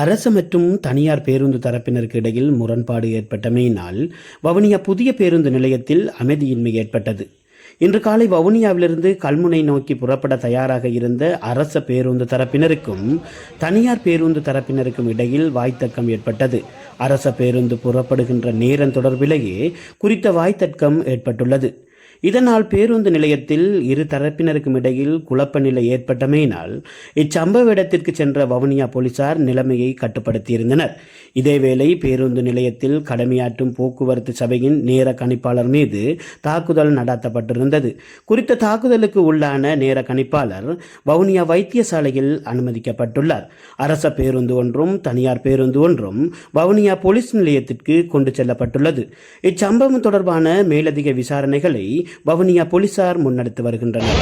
அரசு மற்றும் தனியார் பேருந்து தரப்பினருக்கு இடையில் முரண்பாடு ஏற்பட்டமையினால் வவுனியா புதிய பேருந்து நிலையத்தில் அமைதியின்மை ஏற்பட்டது. இன்று காலை வவுனியாவிலிருந்து கல்முனை நோக்கி புறப்பட தயாராக இருந்த அரச பேருந்து தரப்பினருக்கும் தனியார் பேருந்து தரப்பினருக்கும் இடையில் வாய்த்தர்க்கம் ஏற்பட்டது. அரச பேருந்து புறப்படுகின்ற நேரம் தொடர்பிலேயே குறித்த வாய்த்தர்க்கம் ஏற்பட்டுள்ளது. இதனால் பேருந்து நிலையத்தில் இரு தரப்பினருக்கும் இடையில் குழப்ப நிலை ஏற்பட்டமையினால் இச்சம்பவ இடத்திற்கு சென்ற வவுனியா போலீசார் நிலைமையை கட்டுப்படுத்தியிருந்தனர். இதேவேளை பேருந்து நிலையத்தில் கடமையாற்றும் போக்குவரத்து சபையின் நேர கணிப்பாளர் மீது தாக்குதல் நடாத்தப்பட்டிருந்தது. குறித்த தாக்குதலுக்கு உள்ளான நேர கணிப்பாளர் வவுனியா வைத்தியசாலையில் அனுமதிக்கப்பட்டுள்ளார். அரச பேருந்து ஒன்றும் தனியார் பேருந்து ஒன்றும் வவுனியா போலீஸ் நிலையத்திற்கு கொண்டு செல்லப்பட்டுள்ளது. இச்சம்பவம் தொடர்பான மேலதிக விசாரணைகளை வவுனியா போலீசார் முன்னெடுத்து வருகின்றனர்.